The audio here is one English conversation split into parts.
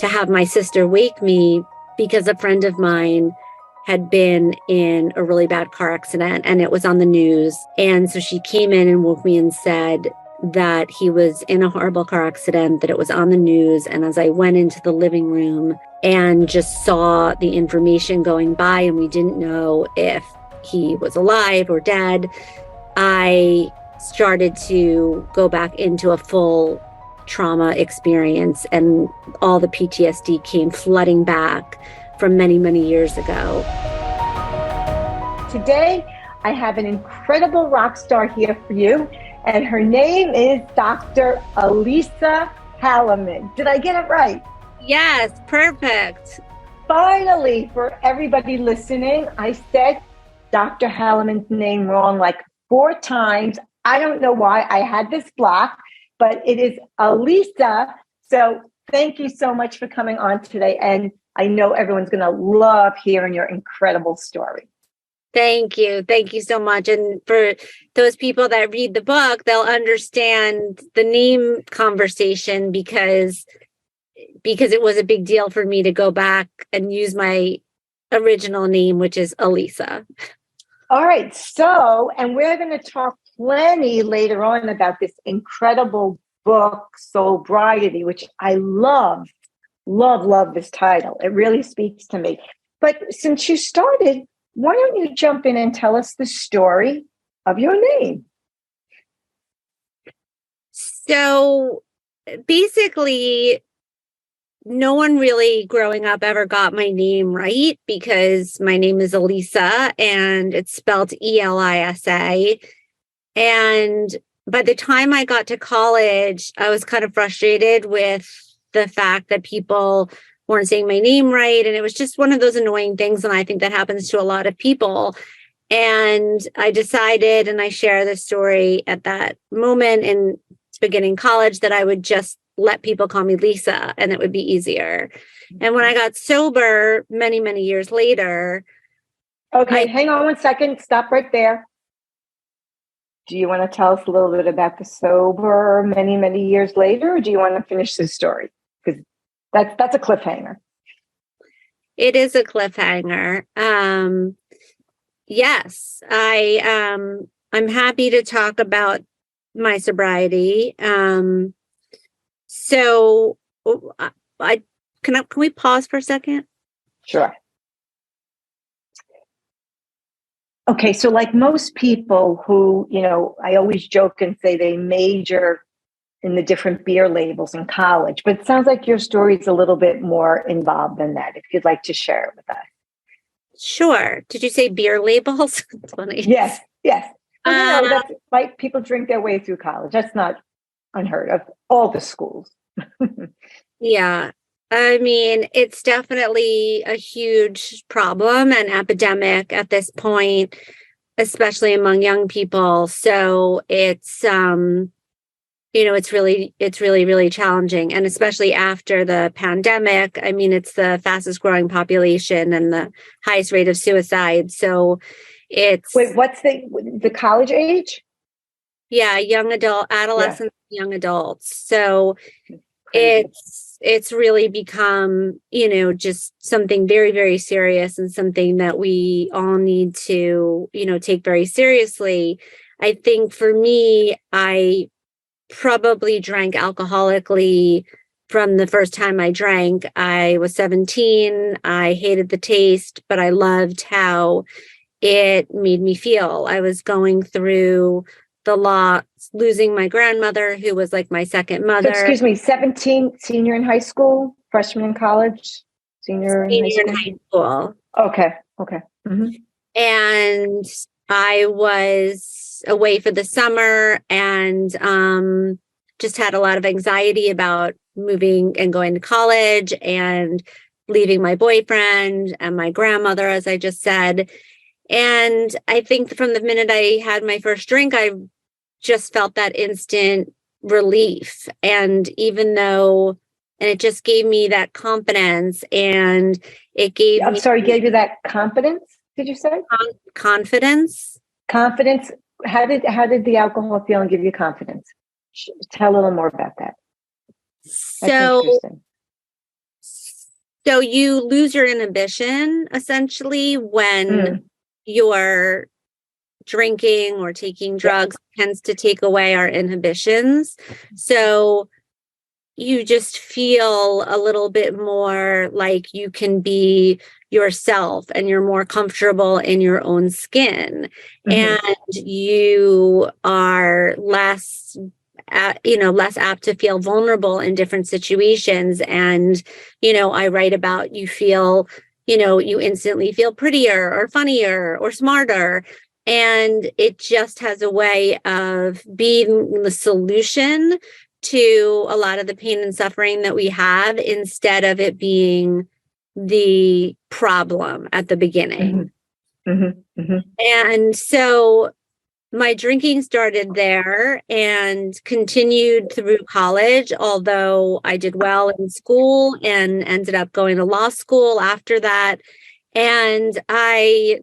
to have my sister wake me because a friend of mine had been in a really bad car accident and it was on the news. And so she came in and woke me and said that he was in a horrible car accident, that it was on the news. And as I went into the living room and just saw the information going by, and we didn't know if he was alive or dead, I started to go back into a full trauma experience, and all the PTSD came flooding back from many, many years ago. Today, I have an incredible rock star here for you, and her name is Dr. Elisa Hallerman. Did I get it right? Yes, perfect. Finally, for everybody listening, I said Dr. Hallerman's name wrong like 4 times. I don't know why I had this block, but it is Elisa. So thank you so much for coming on today. And I know everyone's going to love hearing your incredible story. Thank you. Thank you so much. And for those people that read the book, they'll understand the name conversation because it was a big deal for me to go back and use my original name, which is Elisa. All right. So, and we're going to talk plenty later on about this incredible book, Sobriety, which I love this title. It really speaks to me. But since you started, why don't you jump in and tell us the story of your name? So basically, no one really growing up ever got my name right because my name is Elisa and it's spelled Elisa. And by the time I got to college, I was kind of frustrated with the fact that people weren't saying my name right. And it was just one of those annoying things. And I think that happens to a lot of people. And I decided, and I share this story at that moment in beginning college, that I would just let people call me Lisa and it would be easier. And when I got sober many, many years later. Okay, hang on 1 second. Stop right there. Do you want to tell us a little bit about the sober many, many years later, or do you want to finish the story? Because that's a cliffhanger. It is a cliffhanger. Yes, I'm happy to talk about my sobriety. So can we pause for a second? Sure. Okay, so like most people who, I always joke and say they major in the different beer labels in college, but it sounds like your story is a little bit more involved than that, if you'd like to share it with us. Sure. Did you say beer labels? Funny. Yes. Well, that's like people drink their way through college. That's not unheard of. All the schools. Yeah. I mean, it's definitely a huge problem and epidemic at this point, especially among young people. So it's, it's really, really challenging. And especially after the pandemic, I mean, it's the fastest growing population and the highest rate of suicide. So it's... Wait, what's the college age? Yeah, adolescents, young adults. So it's really become, just something very, very serious and something that we all need to, take very seriously. I think for me, I probably drank alcoholically from the first time I drank. I was 17. I hated the taste, but I loved how it made me feel. I was going through the loss, losing my grandmother, who was like my second mother. So, excuse me, 17, senior in high school, freshman in college, senior in high school? Okay. Mm-hmm. And I was away for the summer and just had a lot of anxiety about moving and going to college and leaving my boyfriend and my grandmother, as I just said. And I think from the minute I had my first drink, I just felt that instant relief. And it just gave me that confidence, and it gave gave you that confidence, did you say? Confidence. Confidence. How did the alcohol feel and give you confidence? Tell a little more about that. So you lose your inhibition essentially when Mm. you're drinking or taking Yeah. drugs tends to take away our inhibitions. So you just feel a little bit more like you can be yourself and you're more comfortable in your own skin Hmm. and you are less less apt to feel vulnerable in different situations. And I write about you feel, you instantly feel prettier or funnier or smarter, and it just has a way of being the solution to a lot of the pain and suffering that we have instead of it being the problem at the Hmm. beginning. Hmm. Hmm. And so my drinking started there and continued through college, although I did well in school and ended up going to law school after that. And I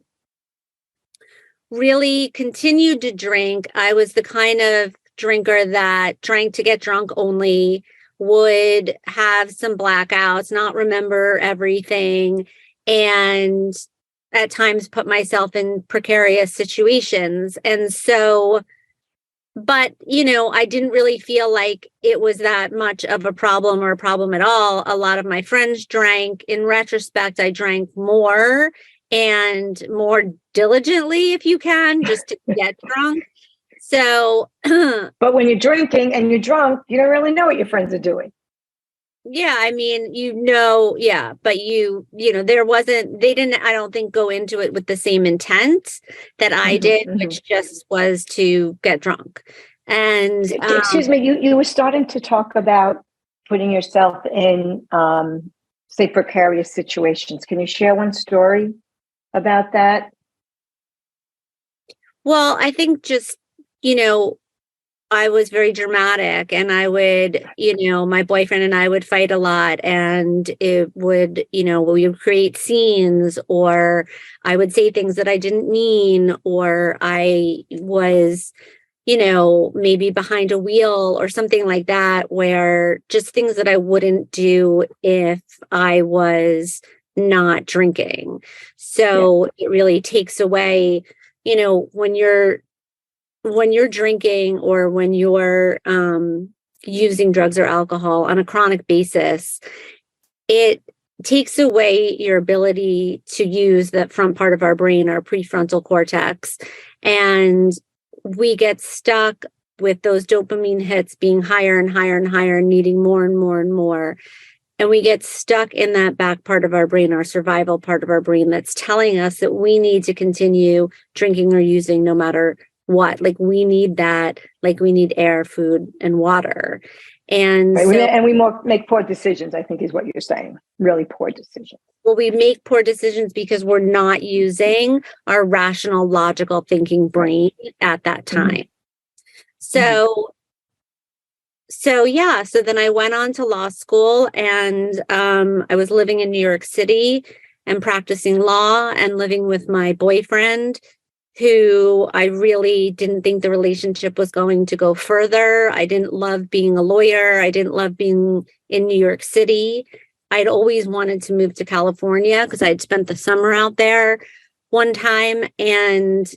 really continued to drink. I was the kind of drinker that drank to get drunk only, would have some blackouts, not remember everything, and at times put myself in precarious situations. And so, but, I didn't really feel like it was that much of a problem or a problem at all. A lot of my friends drank. In retrospect, I drank more and more diligently, if you can, just to get drunk. So, But when you're drinking and you're drunk, you don't really know what your friends are doing. yeah, I mean, yeah, but they didn't, I don't think, go into it with the same intent that I Hmm. did, Hmm. which just was to get drunk. And, Excuse me, you were starting to talk about putting yourself in, say, precarious situations. Can you share one story about that? well, I think just, you know, I was very dramatic and I would, my boyfriend and I would fight a lot and it would, we would create scenes or I would say things that I didn't mean or I was, maybe behind a wheel or something like that, where just things that I wouldn't do if I was not drinking. Yeah. So it really takes away, when you're drinking or when you're using drugs or alcohol on a chronic basis, it takes away your ability to use that front part of our brain, our prefrontal cortex. And we get stuck with those dopamine hits being higher and higher and higher, needing more and more and more. And we get stuck in that back part of our brain, our survival part of our brain, that's telling us that we need to continue drinking or using no matter what. Like we need that, like we need air, food, and water. And Right. so, And we more make poor decisions, I think is what you're saying. Really poor decisions. well, we make poor decisions because we're not using our rational, logical thinking Right. brain at that Hmm. time. Hmm. So, yeah, so then I went on to law school and I was living in New York City and practicing law and living with my boyfriend, who I really didn't think the relationship was going to go further. I didn't love being a lawyer. I didn't love being in New York City. I'd always wanted to move to California because I'd spent the summer out there one time, and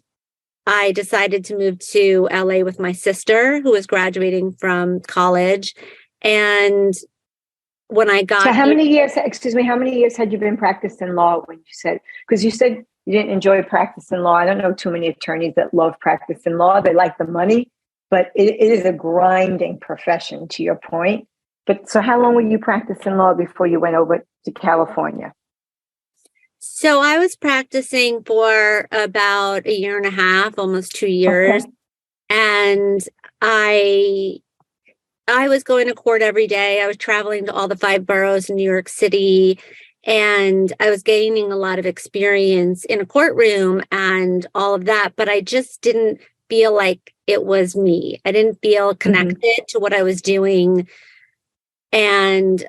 I decided to move to LA with my sister, who was graduating from college. And when I So got how here, many years, excuse me, how many years had you been practicing law when you said, because you said you didn't enjoy practicing law. I don't know too many attorneys that love practicing law. They like the money, but it is a grinding profession, to your point. But so how long were you practicing law before you went over to California? so I was practicing for about a year and a half, almost 2 years. Okay. And I I was going to court every day. I was traveling to all the five boroughs in New York City, and I was gaining a lot of experience in a courtroom and all of that. But I just didn't feel like it was me. I didn't feel Hmm. connected to what I was doing. And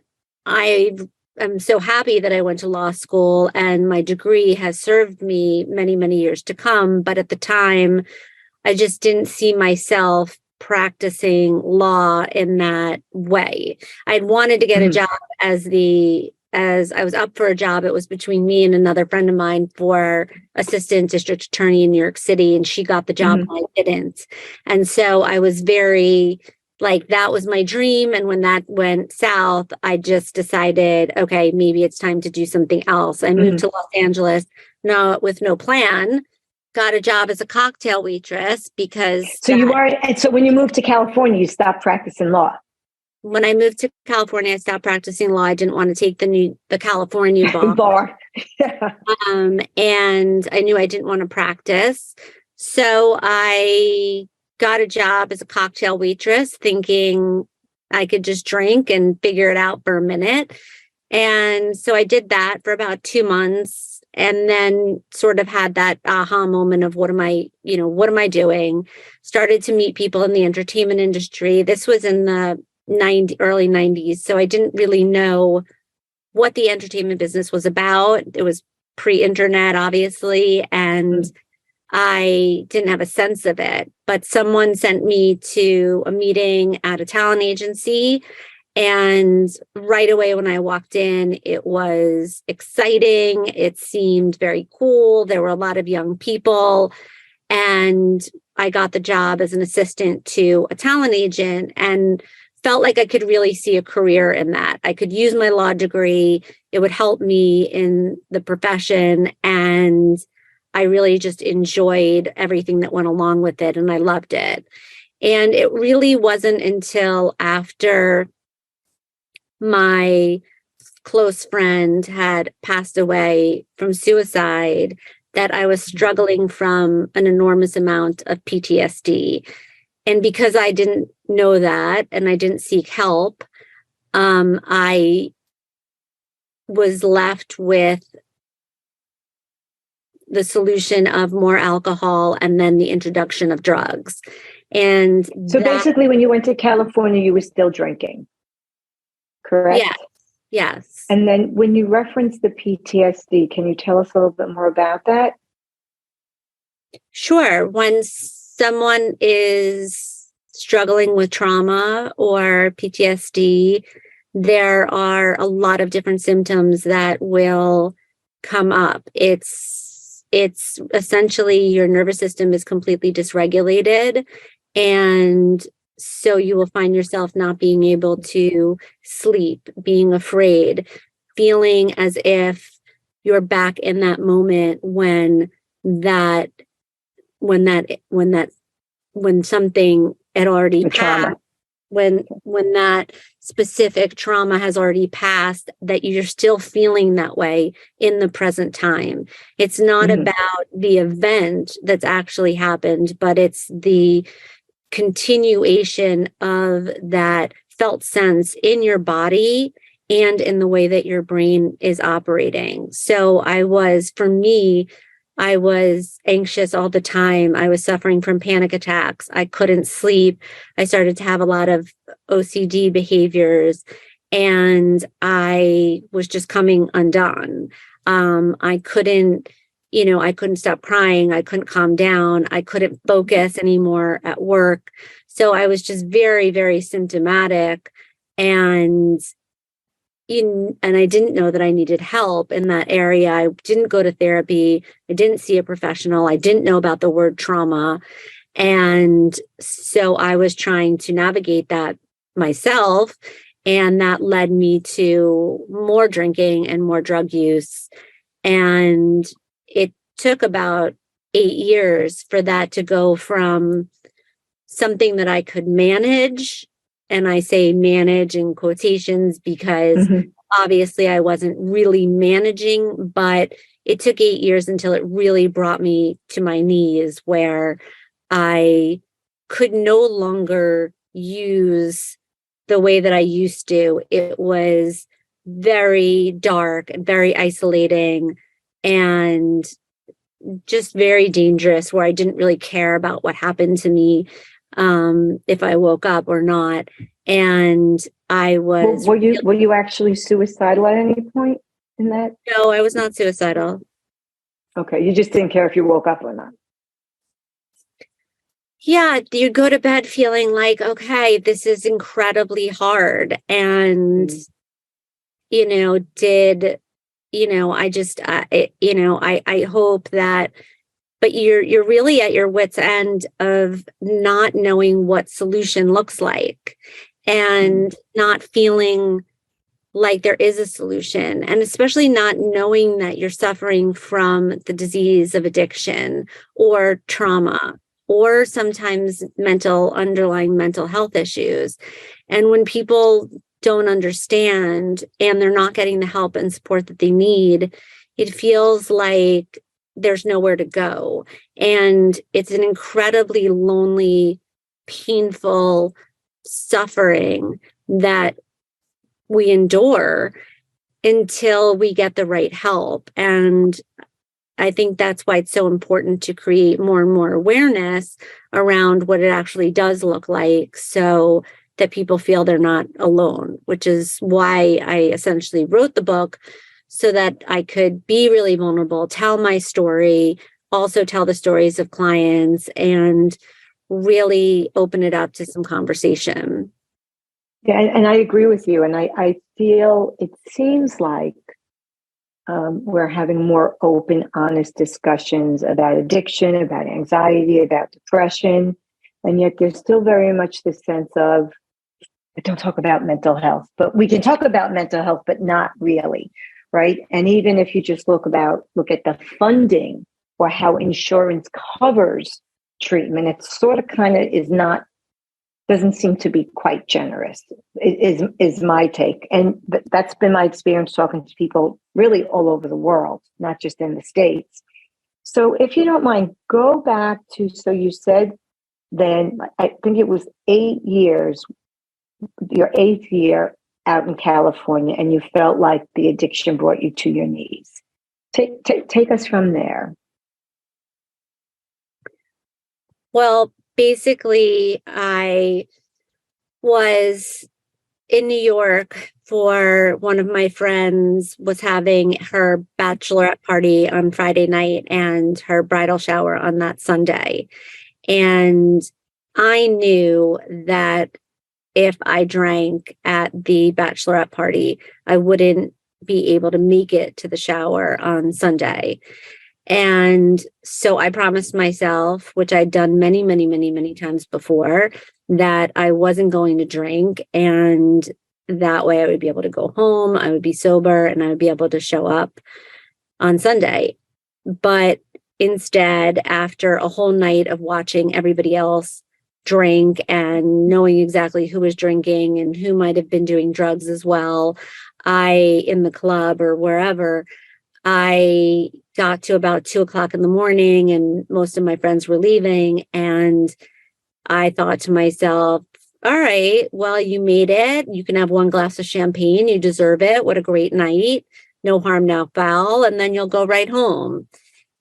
I am so happy that I went to law school and my degree has served me many, many years to come. But at the time, I just didn't see myself practicing law in that way. I'd wanted to get a Hmm. job as the as I was up for a job. It was between me and another friend of mine for assistant district attorney in New York City, and she got the job and I didn't. And so I was very like, that was my dream. And when that went south, I just decided, okay, maybe it's time to do something else. I moved to Los Angeles, with no plan, got a job as a cocktail waitress because and so when you moved to California, you stopped practicing law. When I moved to California, I stopped practicing law. I didn't want to take the California bar. And I knew I didn't want to practice. So I got a job as a cocktail waitress, thinking I could just drink and figure it out for a minute. And so I did that for about 2 months, and then sort of had that aha moment of what am I doing? Started to meet people in the entertainment industry. This was in the early 90s. So I didn't really know what the entertainment business was about. It was pre-internet, obviously, and I didn't have a sense of it. But someone sent me to a meeting at a talent agency. And right away when I walked in, it was exciting. It seemed very cool. There were a lot of young people. And I got the job as an assistant to a talent agent and felt like I could really see a career in that. I could use my law degree. It would help me in the profession. And I really just enjoyed everything that went along with it. And I loved it. And it really wasn't until after my close friend had passed away from suicide that I was struggling from an enormous amount of PTSD. And because I didn't know that and I didn't seek help, I was left with the solution of more alcohol and then the introduction of drugs. And so basically, when you went to California, you were still drinking, correct? Yes. And then when you reference the PTSD, can you tell us a little bit more about that? Sure. When someone is struggling with trauma or PTSD, there are a lot of different symptoms that will come up. It's essentially your nervous system is completely dysregulated, and so you will find yourself not being able to sleep, being afraid, feeling as if you're back in that moment when something had already passed, when that specific trauma has already passed, that you're still feeling that way in the present time. It's not about the event that's actually happened, but it's the continuation of that felt sense in your body and in the way that your brain is operating. So for me, I was anxious all the time. I was suffering from panic attacks. I couldn't sleep. I started to have a lot of OCD behaviors, and I was just coming undone. I couldn't stop crying. I couldn't calm down. I couldn't focus anymore at work. So I was just very, very symptomatic. And I didn't know that I needed help in that area. I didn't go to therapy. I didn't see a professional. I didn't know about the word trauma. And so I was trying to navigate that myself. And that led me to more drinking and more drug use. And it took about 8 years for that to go from something that I could manage. And I say manage in quotations because obviously I wasn't really managing, but it took 8 years until it really brought me to my knees, where I could no longer use the way that I used to. It was very dark and very isolating and just very dangerous, where I didn't really care about what happened to me, if I woke up or not. And I was... Were you actually suicidal at any point in that? No, I was not suicidal. Okay, you just didn't care if you woke up or not. Yeah, you go to bed feeling like, okay, this is incredibly hard. And, did, I just, I hope that, but you're really at your wit's end of not knowing what solution looks like and not feeling like there is a solution, and especially not knowing that you're suffering from the disease of addiction or trauma or sometimes underlying mental health issues. And when people don't understand and they're not getting the help and support that they need, it feels like there's nowhere to go. And it's an incredibly lonely, painful suffering that we endure until we get the right help. And I think that's why it's so important to create more and more awareness around what it actually does look like, so that people feel they're not alone, which is why I essentially wrote the book, so that I could be really vulnerable, tell my story, also tell the stories of clients, and really open it up to some conversation. Yeah, and I agree with you. And I feel it seems like we're having more open, honest discussions about addiction, about anxiety, about depression. And yet there's still very much this sense of, don't talk about mental health, but we can talk about mental health, but not really, right? And even if you just look at the funding or how insurance covers treatment, it sort of kind of doesn't seem to be quite generous, is my take. And that's been my experience talking to people really all over the world, not just in the States. So if you don't mind, go back to, so you said then, I think it was 8 years, your eighth year out in California, and you felt like the addiction brought you to your knees. Take us from there. Well, basically, I was in New York for one of my friends was having her bachelorette party on Friday night and her bridal shower on that Sunday. And I knew that if I drank at the bachelorette party, I wouldn't be able to make it to the shower on Sunday. And so I promised myself, which I'd done many, many, many, many times before, that I wasn't going to drink. And that way I would be able to go home, I would be sober, and I would be able to show up on Sunday. But instead, after a whole night of watching everybody else drink and knowing exactly who was drinking and who might have been doing drugs as well, in the club or wherever, I got to about 2 o'clock in the morning and most of my friends were leaving. And I thought to myself, all right, well, you made it. You can have one glass of champagne. You deserve it. What a great night. No harm, no foul. And then you'll go right home.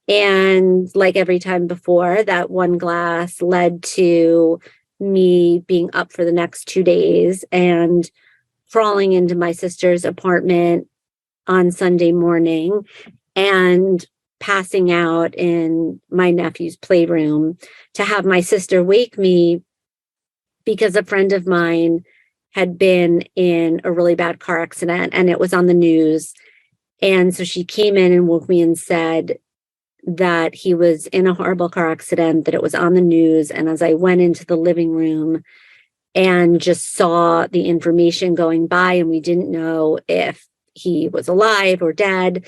And like every time before, that one glass led to me being up for the next 2 days and crawling into my sister's apartment on Sunday morning and passing out in my nephew's playroom to have my sister wake me because a friend of mine had been in a really bad car accident and it was on the news. And so she came in and woke me and said that he was in a horrible car accident, that it was on the news. And as I went into the living room and just saw the information going by, and we didn't know if he was alive or dead,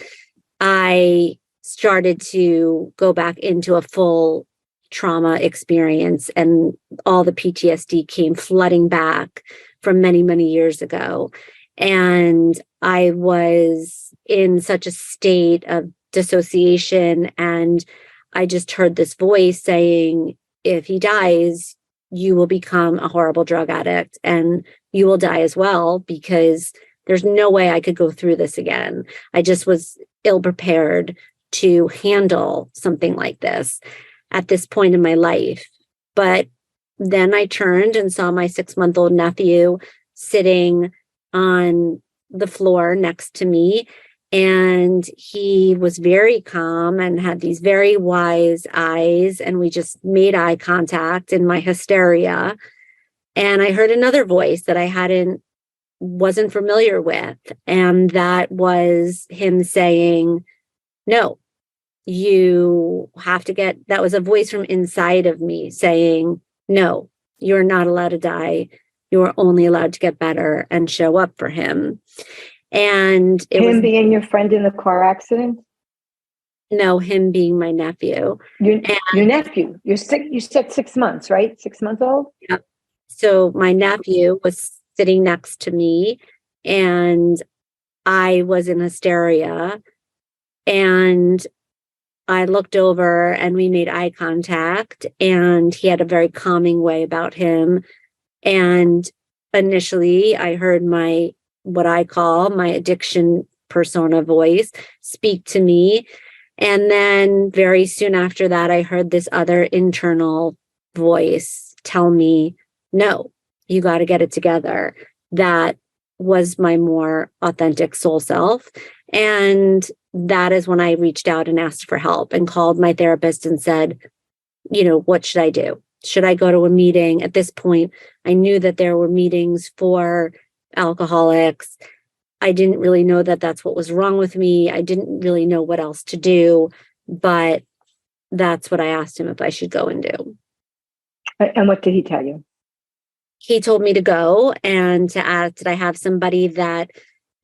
I started to go back into a full trauma experience, and all the PTSD came flooding back from many, many years ago. And I was in such a state of dissociation, and I just heard this voice saying, if he dies, you will become a horrible drug addict and you will die as well, because there's no way I could go through this again. I just was ill prepared to handle something like this at this point in my life. But then I turned and saw my 6-month-old nephew sitting on the floor next to me. And he was very calm and had these very wise eyes. And we just made eye contact in my hysteria. And I heard another voice that I hadn't wasn't familiar with. And that was him saying, no, you have to get, that was a voice from inside of me saying, no, you're not allowed to die. You are only allowed to get better and show up for him. And it was him being your friend in the car accident? no, him being my nephew. Your nephew. You're sick. You said 6 months, right? 6 months old? Yeah. So my nephew was sitting next to me and I was in hysteria, and I looked over and we made eye contact, and he had a very calming way about him. And initially I heard what I call my addiction persona voice speak to me. And then very soon after that, I heard this other internal voice tell me, no, you got to get it together. That was my more authentic soul self. And that is when I reached out and asked for help and called my therapist and said, what should I do? Should I go to a meeting? At this point, I knew that there were meetings for alcoholics. I didn't really know that that's what was wrong with me. I didn't really know what else to do, but that's what I asked him if I should go and do. And what did he tell you? He told me to go and to ask, did I have somebody that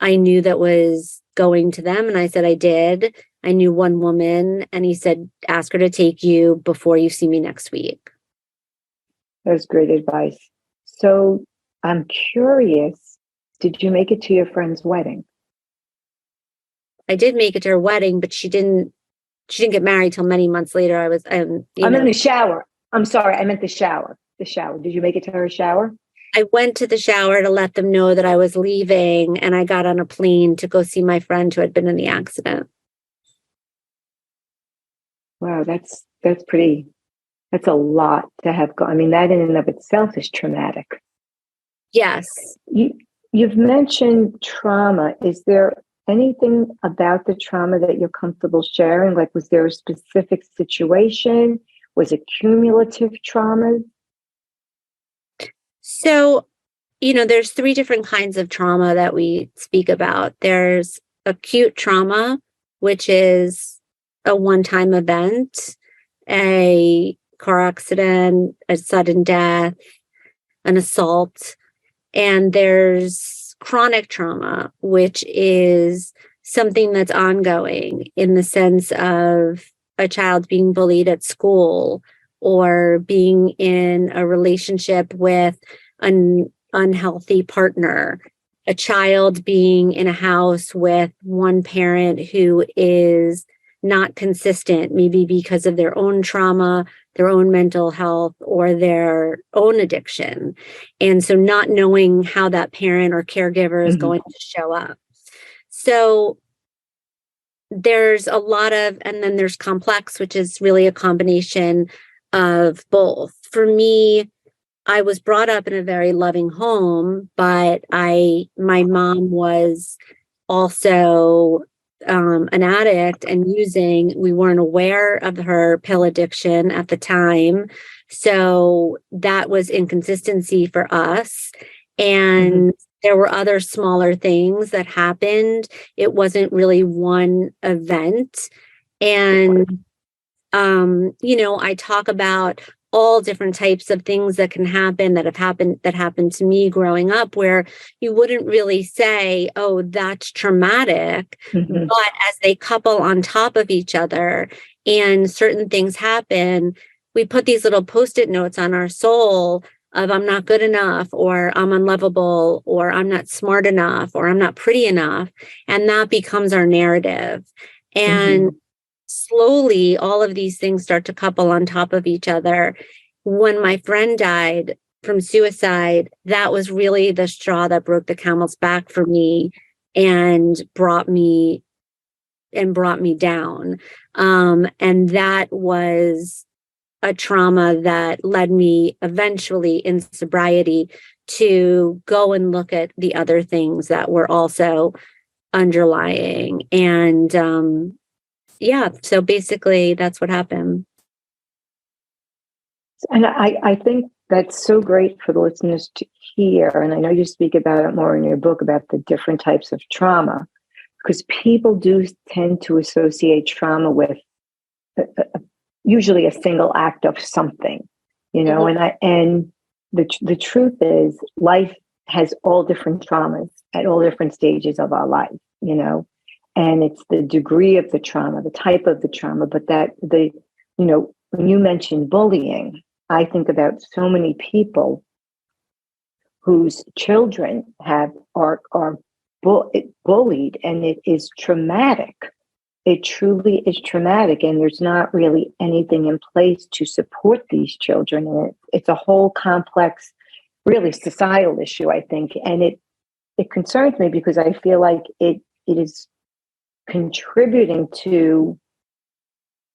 I knew that was going to them? And I said, I did. I knew one woman, and he said, ask her to take you before you see me next week. That was great advice. So I'm curious, did you make it to your friend's wedding? I did make it to her wedding, but she didn't get married till many months later. I'm in the shower. I'm sorry. I meant the shower. The shower. Did you make it to her shower? I went to the shower to let them know that I was leaving, and I got on a plane to go see my friend who had been in the accident. Wow, that's a lot to have gone. I mean, that in and of itself is traumatic. Yes. You've mentioned trauma. Is there anything about the trauma that you're comfortable sharing? Like, was there a specific situation? Was it cumulative traumas? So, there's 3 different kinds of trauma that we speak about. There's acute trauma, which is a one-time event, a car accident, a sudden death, an assault. And there's chronic trauma, which is something that's ongoing in the sense of a child being bullied at school or being in a relationship with an unhealthy partner, a child being in a house with one parent who is not consistent, maybe because of their own trauma, their own mental health, or their own addiction. And so not knowing how that parent or caregiver is going to show up. So there's a lot of, and then there's complex, which is really a combination of both. For me, I was brought up in a very loving home, but my mom was also an addict and using. We weren't aware of her pill addiction at the time. So that was inconsistency for us. And there were other smaller things that happened. It wasn't really one event. And, I talk about all different types of things that can happen that happened to me growing up, where you wouldn't really say, oh, that's traumatic. But as they couple on top of each other and certain things happen, we put these little Post-it notes on our soul of I'm not good enough, or I'm unlovable, or I'm not smart enough, or I'm not pretty enough. And that becomes our narrative. And slowly, all of these things start to couple on top of each other. When my friend died from suicide, that was really the straw that broke the camel's back for me and brought me down. And that was a trauma that led me eventually in sobriety to go and look at the other things that were also underlying. And so basically that's what happened. And I think that's so great for the listeners to hear. And I know you speak about it more in your book about the different types of trauma, because people do tend to associate trauma with usually a single act of something, Mhm. and the truth is life has all different traumas at all different stages of our life, and it's the degree of the trauma, the type of the trauma, but when you mention bullying, I think about so many people whose children are bullied, and it is traumatic. It truly is traumatic, and there's not really anything in place to support these children. And it's a whole complex, really societal issue, I think. And it concerns me because I feel like it is contributing to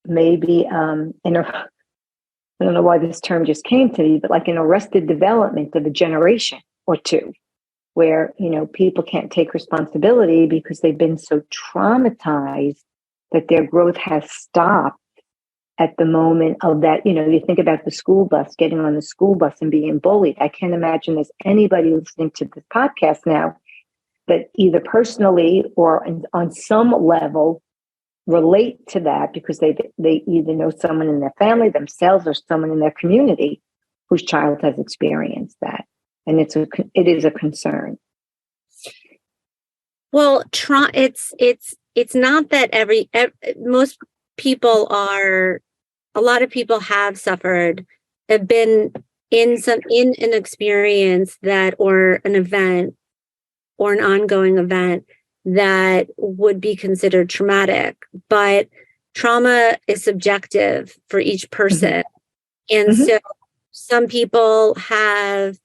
maybe I don't know why this term just came to me, but like an arrested development of a generation or two, where people can't take responsibility because they've been so traumatized that their growth has stopped at the moment of that. You think about the school bus, getting on the school bus and being bullied. I can't imagine there's anybody listening to this podcast now that either personally or on some level relate to that, because they either know someone in their family, themselves, or someone in their community whose child has experienced that. And it is a concern. Well, it's not that most people are. A lot of people have suffered, have been in an experience that, or an event, or an ongoing event that would be considered traumatic. But trauma is subjective for each person, and Mm-hmm. so some people have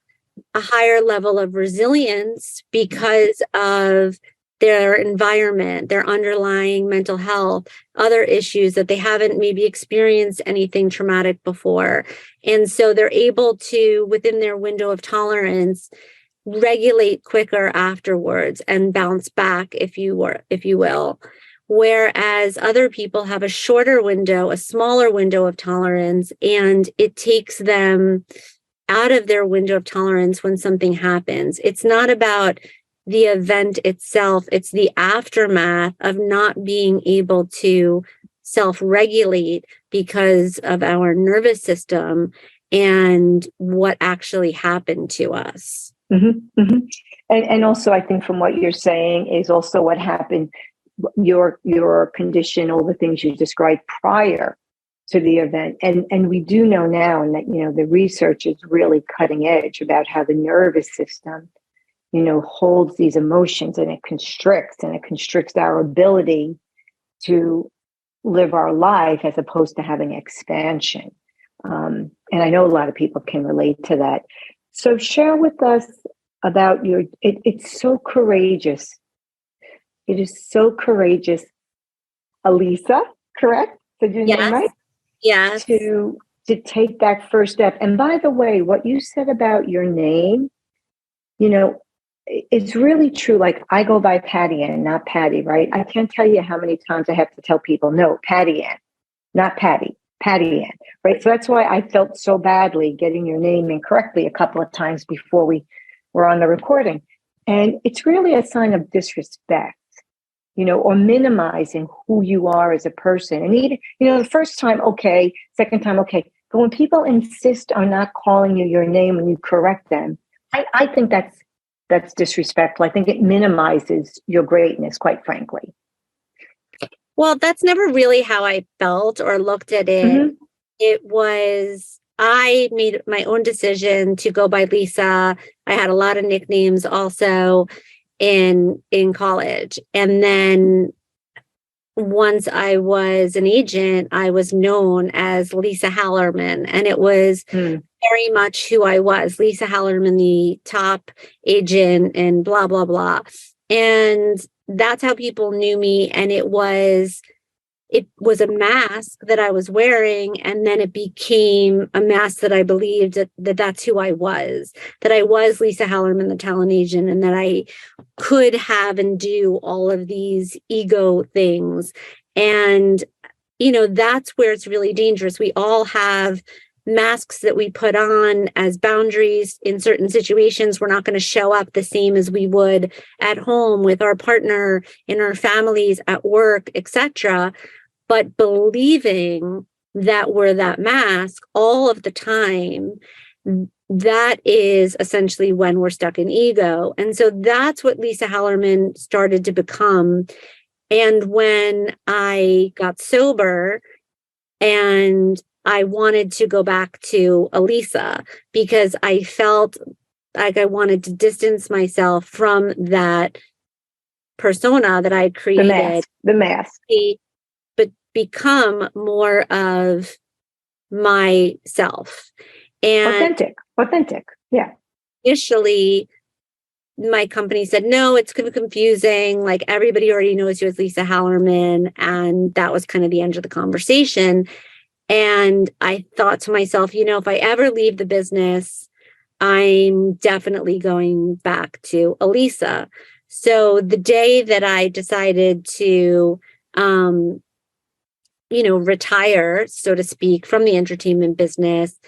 a higher level of resilience because of their environment, their underlying mental health, other issues that they haven't maybe experienced anything traumatic before. And so they're able to, within their window of tolerance, regulate quicker afterwards and bounce back, if you will. Whereas other people have a shorter window, a smaller window of tolerance, and it takes them out of their window of tolerance when something happens. It's not about the event itself, it's the aftermath of not being able to self-regulate because of our nervous system and what actually happened to us. Mm-hmm. Mm-hmm. And also, I think from what you're saying is also what happened, your condition, all the things you described prior to the event. And we do know now, and that, the research is really cutting edge about how the nervous system, holds these emotions, and it constricts our ability to live our life as opposed to having expansion. And I know a lot of people can relate to that. So share with us about it's so courageous. It is so courageous, Elisa, correct? Did your name Yes. right? Yes. To take that first step. And by the way, what you said about your name, it's really true. Like, I go by Patty Ann, not Patty, right? I can't tell you how many times I have to tell people, no, Patty Ann, not Patty, Patty Ann, right? So that's why I felt so badly getting your name incorrectly a couple of times before we were on the recording. And it's really a sign of disrespect, or minimizing who you are as a person. And even, the first time, okay, second time, okay. But when people insist on not calling you your name when you correct them, I think that's disrespectful. I think it minimizes your greatness, quite frankly. Well, that's never really how I felt or looked at it. Mm-hmm. It was, I made my own decision to go by Lisa. I had a lot of nicknames also in college. And then once I was an agent, I was known as Elisa Hallerman, and it was very much who I was, Elisa Hallerman, the top agent, and blah, blah, blah. And that's how people knew me. And it was a mask that I was wearing, and then it became a mask that I believed that that's who I was Lisa Hallerman, the talent agent, and that I could have and do all of these ego things. And, that's where it's really dangerous. We all have masks that we put on as boundaries in certain situations were not going to show up the same as we would at home with our partner, in our families, at work, etc. But believing that we're that mask all of the time, that is essentially when we're stuck in ego. And so that's what Lisa Hallerman started to become. And when I got sober and I wanted to go back to Elisa because I felt like I wanted to distance myself from that persona that I created. The mask. But become more of myself. And Authentic. Yeah. initially, my company said, no, it's kind of confusing. Like everybody already knows you as Lisa Hallerman. And that was kind of the end of the conversation. And I thought to myself, if I ever leave the business, I'm definitely going back to Elisa. So the day that I decided to, retire, so to speak, from the entertainment business,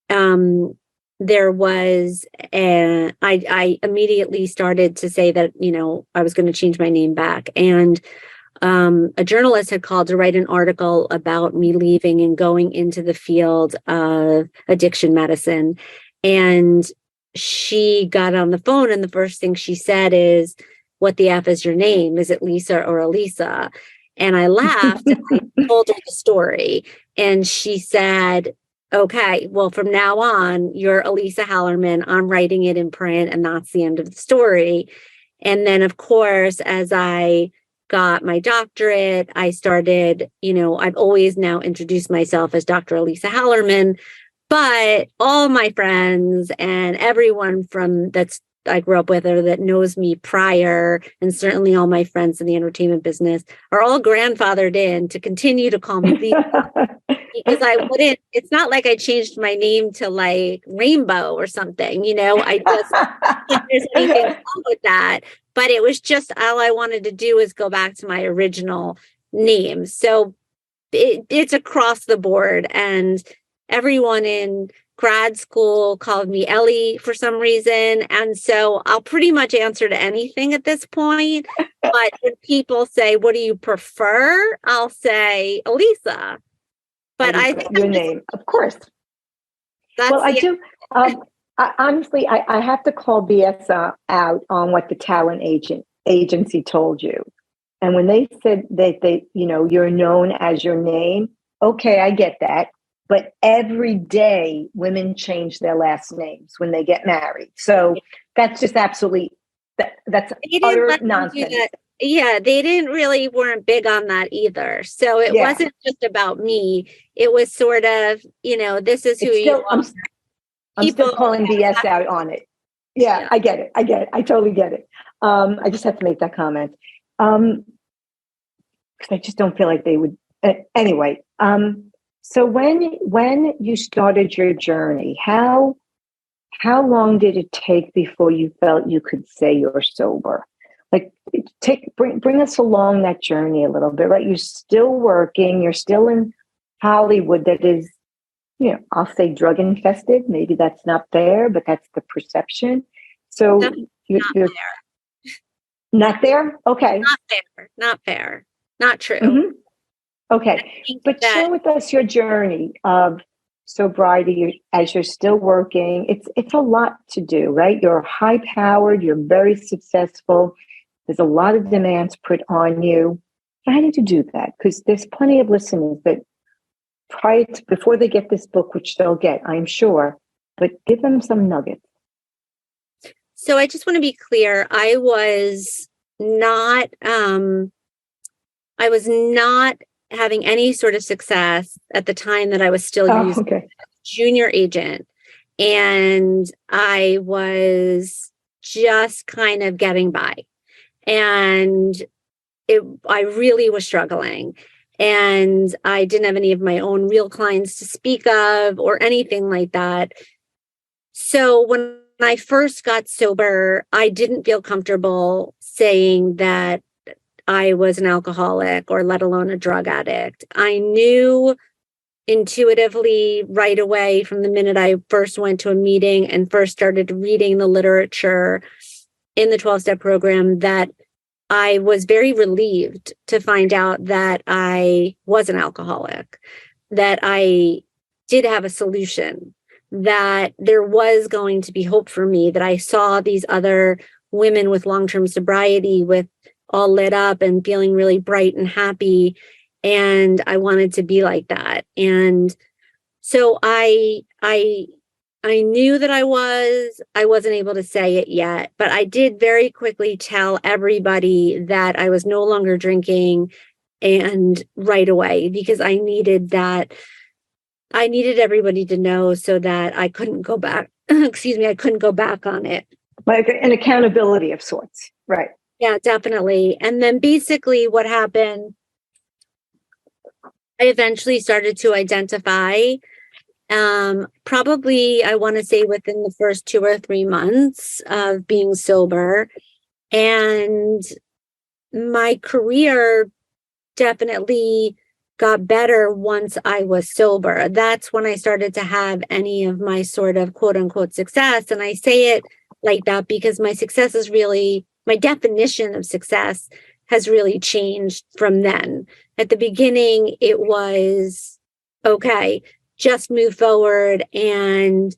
there was, I immediately started to say that, I was going to change my name back. And a journalist had called to write an article about me leaving and going into the field of addiction medicine. And she got on the phone, and the first thing she said is, what the F is your name? Is it Lisa or Elisa? And I laughed and I told her the story. And she said, okay, well, from now on, you're Elisa Hallerman. I'm writing it in print, and that's the end of the story. And then, of course, as I got my doctorate, I started, I've always now introduced myself as Dr. Elisa Hallerman, but all my friends and everyone I grew up with or that knows me prior, and certainly all my friends in the entertainment business, are all grandfathered in to continue to call me Lisa. Because it's not like I changed my name to like Rainbow or something, I just, if there's anything wrong with that. But it was just all I wanted to do is go back to my original name. So it's across the board. And everyone in grad school called me Ellie for some reason. And so I'll pretty much answer to anything at this point. But when people say, what do you prefer? I'll say Elisa. But I think your name, of course. Well, I do. Honestly, I have to call BS out on what the talent agency told you. And when they said that you're known as your name, okay, I get that. But every day, women change their last names when they get married. So that's just absolutely that's utter nonsense. Yeah, they weren't big on that either. So it wasn't just about me. It was sort of, this is who you are. I'm still calling BS out on it. Yeah, I get it. I totally get it. I just have to make that comment. Because I just don't feel like they would. Anyway, so when you started your journey, how long did it take before you felt you could say you're sober? Like, bring us along that journey a little bit, right? You're still working. You're still in Hollywood. That is, I'll say drug infested. Maybe that's not fair, but that's the perception. So you're not there. Okay, not fair, not true. Mm-hmm. Okay, but share with us your journey of sobriety as you're still working. It's a lot to do, right? You're high powered. You're very successful. There's a lot of demands put on you. How did you do that? Because there's plenty of listeners that before they get this book, which they'll get, I'm sure, but give them some nuggets. So I just want to be clear. I was not having any sort of success at the time that I was still using junior agent. And I was just kind of getting by. And I really was struggling. And I didn't have any of my own real clients to speak of or anything like that. So when I first got sober, I didn't feel comfortable saying that I was an alcoholic or let alone a drug addict. I knew intuitively right away from the minute I first went to a meeting and first started reading the literature in the 12-step program that I was very relieved to find out that I was an alcoholic, that I did have a solution, that there was going to be hope for me, that I saw these other women with long-term sobriety with all lit up and feeling really bright and happy. And I wanted to be like that. And so I knew that I wasn't able to say it yet, but I did very quickly tell everybody that I was no longer drinking, and right away, because I needed everybody to know so that I couldn't go back. Excuse me, I couldn't go back on it. Like an accountability of sorts. Right. Yeah, definitely. And then basically what happened, I eventually started to identify, probably, I want to say within the first 2 or 3 months of being sober. And my career definitely got better once I was sober. That's when I started to have any of my sort of quote unquote success. And I say it like that because my success is really, my definition of success has really changed from then. At the beginning, it was, okay, just move forward and,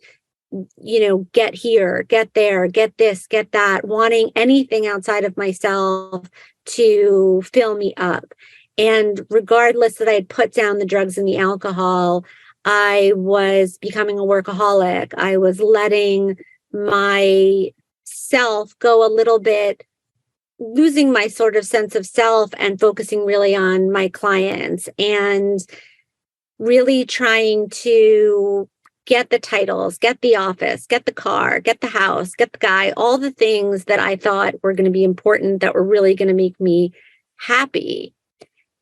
get here, get there, get this, get that, wanting anything outside of myself to fill me up. And regardless that I had put down the drugs and the alcohol, I was becoming a workaholic. I was letting myself go a little bit, losing my sort of sense of self and focusing really on my clients and really trying to get the titles, get the office, get the car, get the house, get the guy, all the things that I thought were going to be important, that were really going to make me happy.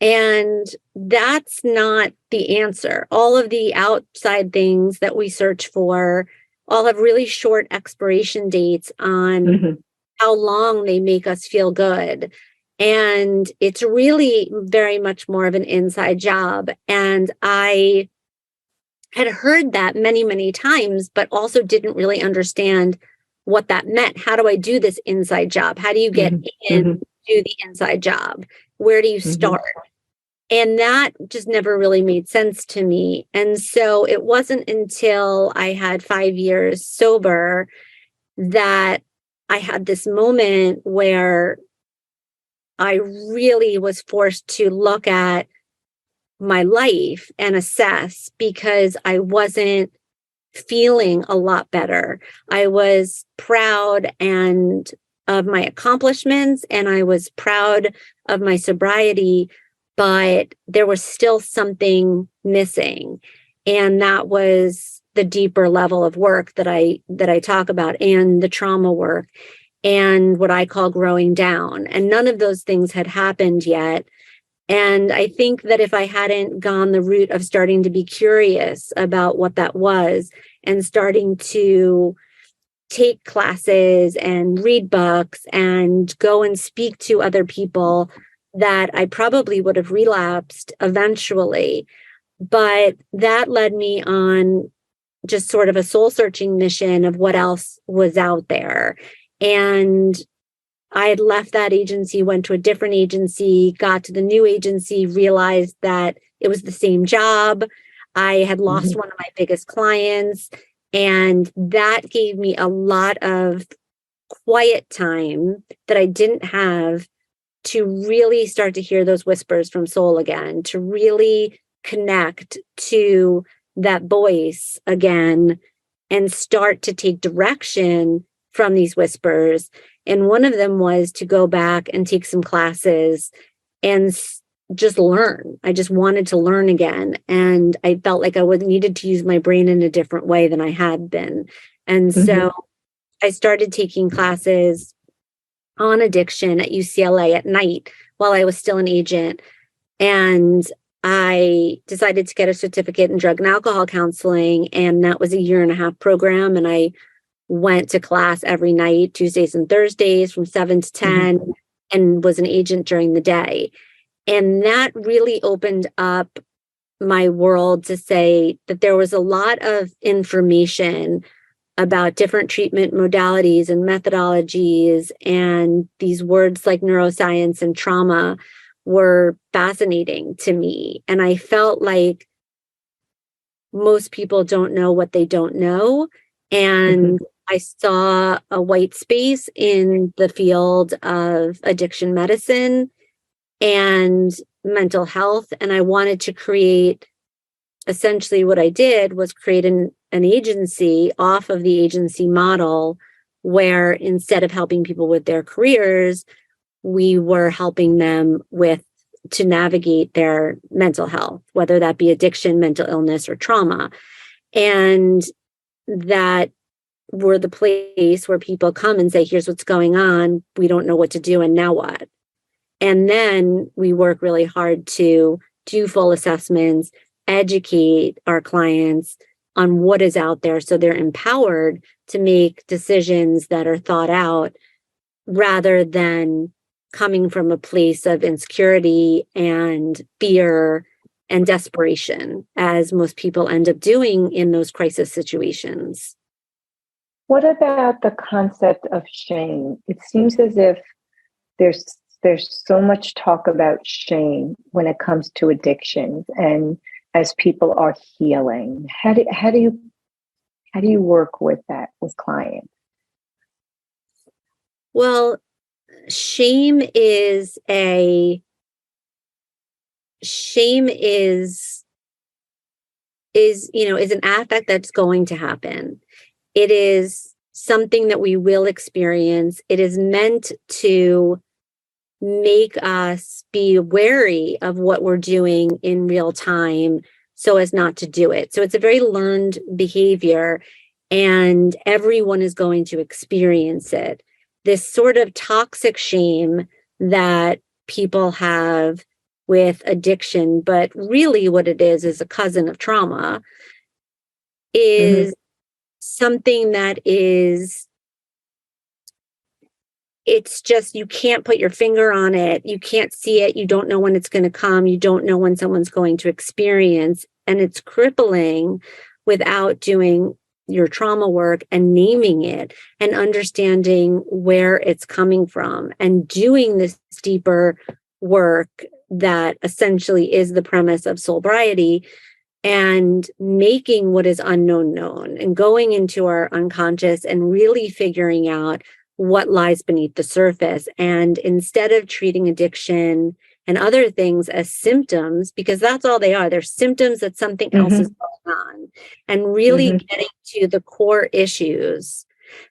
And that's not the answer. All of the outside things that we search for all have really short expiration dates on how long they make us feel good. And it's really very much more of an inside job. And I had heard that many, many times, but also didn't really understand what that meant. How do I do this inside job? How do you get in, do the inside job? Where do you start? And that just never really made sense to me. And so it wasn't until I had 5 years sober that I had this moment where I really was forced to look at my life and assess, because I wasn't feeling a lot better. I was proud and of my accomplishments, and I was proud of my sobriety, but there was still something missing. And that was the deeper level of work that I talk about, and the trauma work, and what I call growing down. And none of those things had happened yet. And I think that if I hadn't gone the route of starting to be curious about what that was, and starting to take classes and read books and go and speak to other people, that I probably would have relapsed eventually. But that led me on just sort of a soul searching mission of what else was out there. And I had left that agency, went to a different agency, got to the new agency, realized that it was the same job. I had lost one of my biggest clients, and that gave me a lot of quiet time that I didn't have to really start to hear those whispers from soul again, to really connect to that voice again and start to take direction from these whispers. And one of them was to go back and take some classes and just learn. I just wanted to learn again. And I felt like I needed to use my brain in a different way than I had been. And so I started taking classes on addiction at UCLA at night while I was still an agent. And I decided to get a certificate in drug and alcohol counseling. And that was a 1.5-year program. And I went to class every night, Tuesdays and Thursdays from 7 to 10, and was an agent during the day. And that really opened up my world to say that there was a lot of information about different treatment modalities and methodologies, and these words like neuroscience and trauma were fascinating to me. And I felt like most people don't know what they don't know. And I saw a white space in the field of addiction medicine and mental health. And I wanted to create, essentially what I did was create an agency off of the agency model, where instead of helping people with their careers, we were helping them with to navigate their mental health, whether that be addiction, mental illness, or trauma. And that we're the place where people come and say, here's what's going on. We don't know what to do. And now what? And then we work really hard to do full assessments, educate our clients on what is out there so they're empowered to make decisions that are thought out, rather than coming from a place of insecurity and fear and desperation, as most people end up doing in those crisis situations. What about the concept of shame? It seems as if there's so much talk about shame when it comes to addictions, and as people are healing. How do you work with that with clients? Well, shame is is an affect that's going to happen. It is something that we will experience. It is meant to make us be wary of what we're doing in real time so as not to do it. So it's a very learned behavior, and everyone is going to experience it. This sort of toxic shame that people have with addiction, but really what it is a cousin of trauma, is something that is, it's just, you can't put your finger on it. You can't see it. You don't know when it's going to come. You don't know when someone's going to experience. And it's crippling without doing your trauma work and naming it and understanding where it's coming from and doing this deeper work that essentially is the premise of sobriety, and making what is unknown known and going into our unconscious and really figuring out what lies beneath the surface. And instead of treating addiction and other things as symptoms, because that's all they are, they're symptoms that something else is going on, and really getting to the core issues,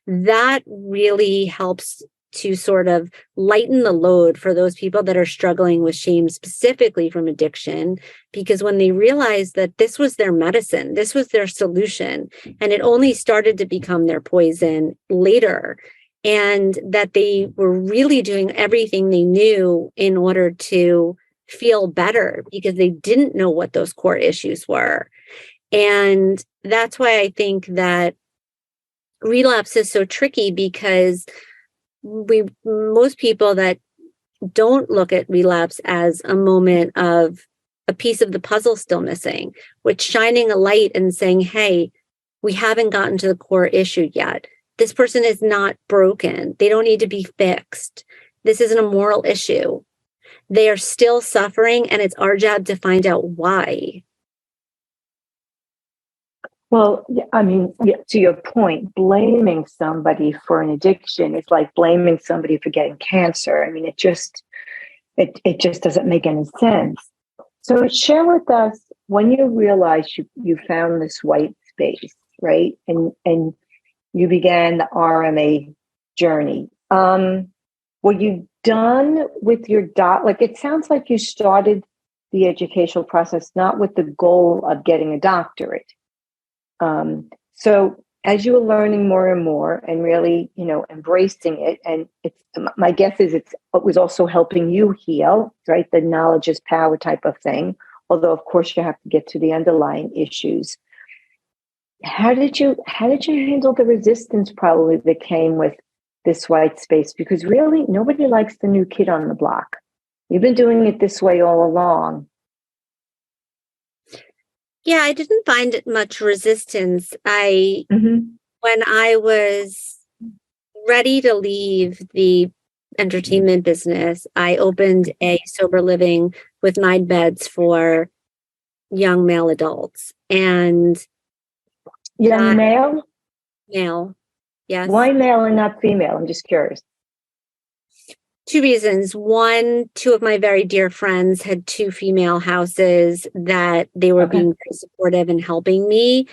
that really helps to sort of lighten the load for those people that are struggling with shame, specifically from addiction, because when they realize that this was their medicine, this was their solution, and it only started to become their poison later, and that they were really doing everything they knew in order to feel better because they didn't know what those core issues were. And that's why I think that relapse is so tricky, because most people that don't look at relapse as a moment of a piece of the puzzle still missing, which shining a light and saying, hey, we haven't gotten to the core issue yet. This person is not broken. They don't need to be fixed. This isn't a moral issue. They are still suffering, and it's our job to find out why. Well, I mean, to your point, blaming somebody for an addiction is like blaming somebody for getting cancer. I mean, it just doesn't make any sense. So share with us when you realized you found this white space, right? And you began the RMA journey. Were you done with your like, it sounds like you started the educational process not with the goal of getting a doctorate. So as you were learning more and more and really, embracing it, and it's, my guess is it was also helping you heal, right? The knowledge is power type of thing. Although of course you have to get to the underlying issues. How did you handle the resistance probably that came with this white space? Because really nobody likes the new kid on the block. You've been doing it this way all along. Yeah, I didn't find much resistance. Mm-hmm. When I was ready to leave the entertainment business, I opened a sober living with 9 beds for young male adults. And Young that male? male, yes. Why male and not female? I'm just curious. 2 reasons. One, two of my very dear friends had 2 female houses that they were Okay. being very supportive and helping me.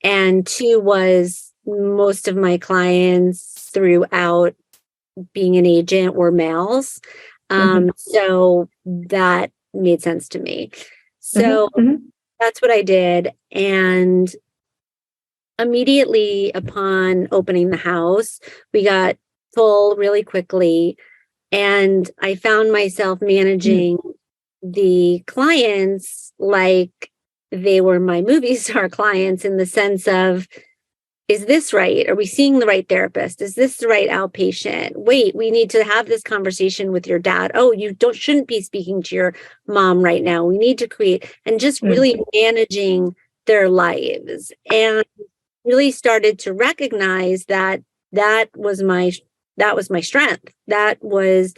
And two was most of my clients throughout being an agent were males. Mm-hmm. So that made sense to me. So Mm-hmm. Mm-hmm. that's what I did. And immediately upon opening the house, we got full really quickly. And I found myself managing the clients like they were my movie star clients in the sense of, is this right? Are we seeing the right therapist? Is this the right outpatient? Wait, we need to have this conversation with your dad. Oh, you don't shouldn't be speaking to your mom right now. We need to create and just Mm-hmm. really managing their lives and really started to recognize that that was my that was my strength. That was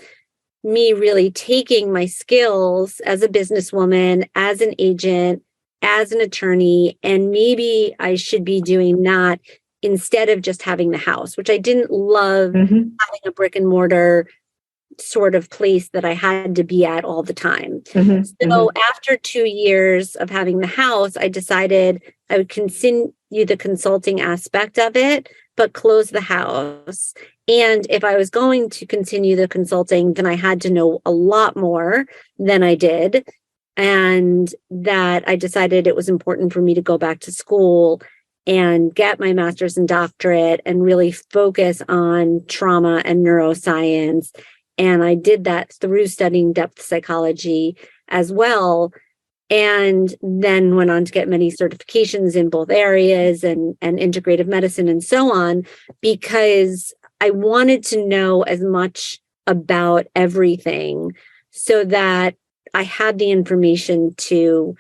me really taking my skills as a businesswoman, as an agent, as an attorney, and maybe I should be doing that instead of just having the house, which I didn't love Mm-hmm. having a brick and mortar sort of place that I had to be at all the time. Mm-hmm. So Mm-hmm. after 2 years of having the house, I decided I would continue the consulting aspect of it, but close the house. And if I was going to continue the consulting, then I had to know a lot more than I did. And that I decided it was important for me to go back to school and get my master's and doctorate and really focus on trauma and neuroscience. And I did that through studying depth psychology as well. And then went on to get many certifications in both areas and integrative medicine and so on, because I wanted to know as much about everything so that I had the information to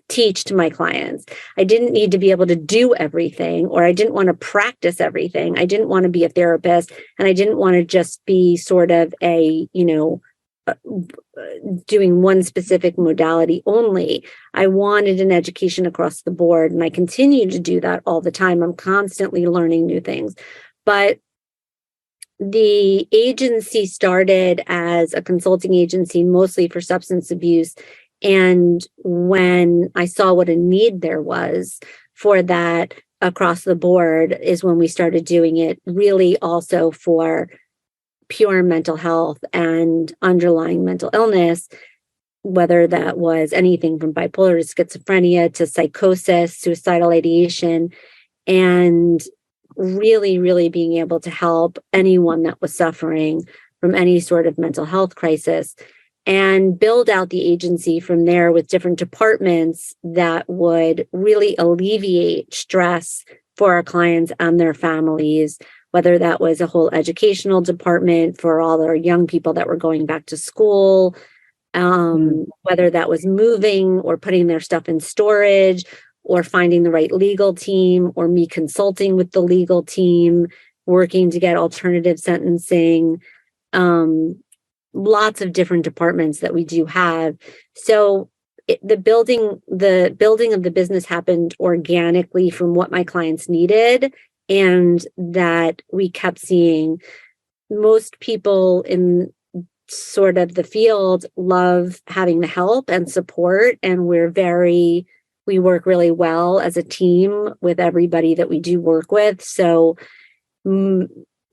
teach to my clients. I didn't need to be able to do everything, or I didn't want to practice everything. I didn't want to be a therapist, and I didn't want to just be sort of a, uh, doing one specific modality only. I wanted an education across the board, and I continue to do that all the time. I'm constantly learning new things. But the agency started as a consulting agency, mostly for substance abuse. And when I saw what a need there was for that across the board, is when we started doing it really also for pure mental health and underlying mental illness, whether that was anything from bipolar to schizophrenia to psychosis, suicidal ideation, and really, really being able to help anyone that was suffering from any sort of mental health crisis, and build out the agency from there with different departments that would really alleviate stress for our clients and their families, whether that was a whole educational department for all our young people that were going back to school, whether that was moving or putting their stuff in storage, or finding the right legal team, or me consulting with the legal team, working to get alternative sentencing, lots of different departments that we do have. So the building of the business happened organically from what my clients needed, and that we kept seeing most people in sort of the field love having the help and support, and we work really well as a team with everybody that we do work with. So mm,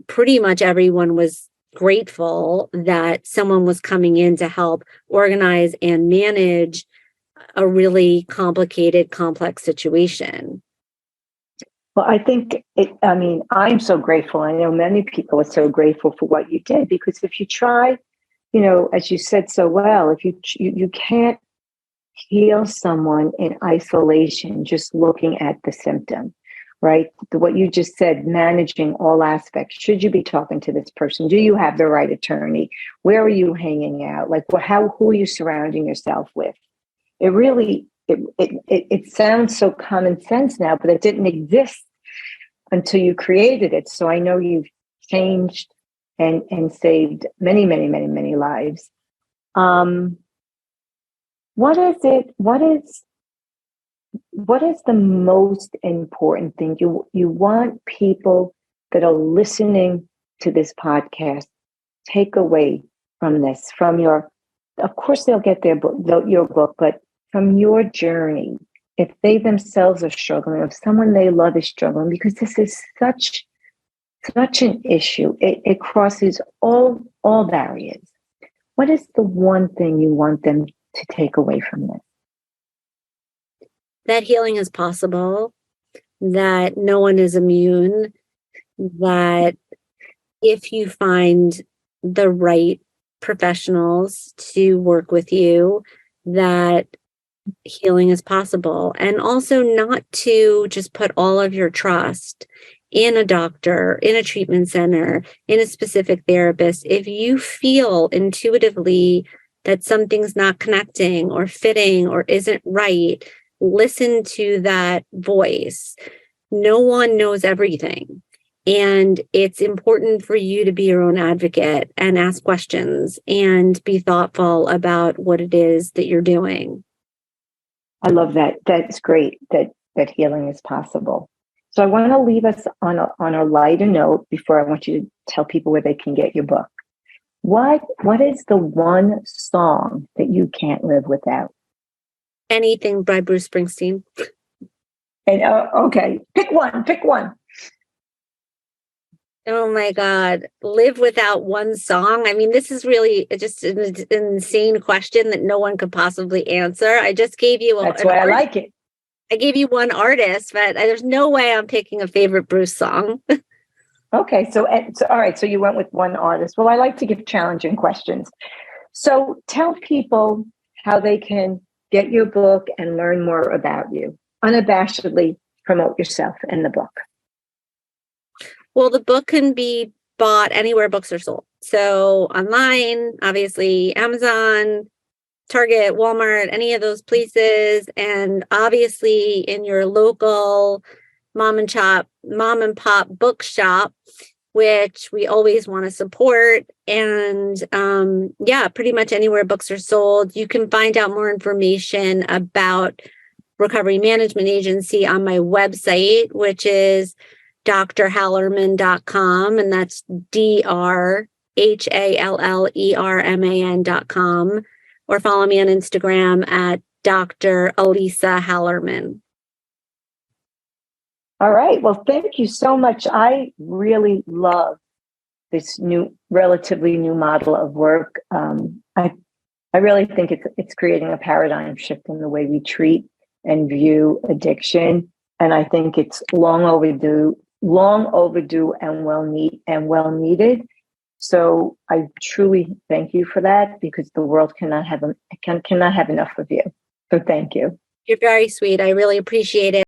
pretty much everyone was grateful that someone was coming in to help organize and manage a really complicated, complex situation. Well, I think I mean, I'm so grateful. I know many people are so grateful for what you did, because if you try, as you said so well, if you can't heal someone in isolation, just looking at the symptom, right? What you just said, managing all aspects. Should you be talking to this person? Do you have the right attorney? Where are you hanging out? Like, who are you surrounding yourself with? It really it sounds so common sense now, but it didn't exist until you created it. So I know you've changed and saved many, many, many, many lives. What is it? What is the most important thing you want people that are listening to this podcast take away from this, from your, of course they'll get their book, your book, but from your journey, if they themselves are struggling, if someone they love is struggling, because this is such an issue, it crosses all barriers. What is the one thing you want them to take away from this? That healing is possible, that no one is immune, that if you find the right professionals to work with you, that healing is possible. And also not to just put all of your trust in a doctor, in a treatment center, in a specific therapist. If you feel intuitively that something's not connecting or fitting or isn't right, listen to that voice. No one knows everything. And it's important for you to be your own advocate and ask questions and be thoughtful about what it is that you're doing. I love that. That's great that healing is possible. So I want to leave us on a lighter note before I want you to tell people where they can get your book. What is the one song that you can't live without? Anything by Bruce Springsteen. And okay, pick one. Oh my God. Live without one song. I mean, this is really just an insane question that no one could possibly answer. I just gave you That's why I like it. I gave you one artist, but there's no way I'm picking a favorite Bruce song. Okay, so all right, so you went with one artist. Well, I like to give challenging questions. So tell people how they can get your book and learn more about you. Unabashedly promote yourself in the book. Well, the book can be bought anywhere books are sold. So online, obviously, Amazon, Target, Walmart, any of those places, and obviously in your local mom and pop bookshop, which we always want to support. And pretty much anywhere books are sold. You can find out more information about Recovery Management Agency on my website, which is drhallerman.com, and that's drhallerman.com, or follow me on Instagram at Dr. Elisa Hallerman. All right. Well, thank you so much. I really love this relatively new model of work. I really think it's creating a paradigm shift in the way we treat and view addiction, and I think it's long overdue and well needed. So I truly thank you for that, because the world cannot have enough of you. So thank you. You're very sweet. I really appreciate it.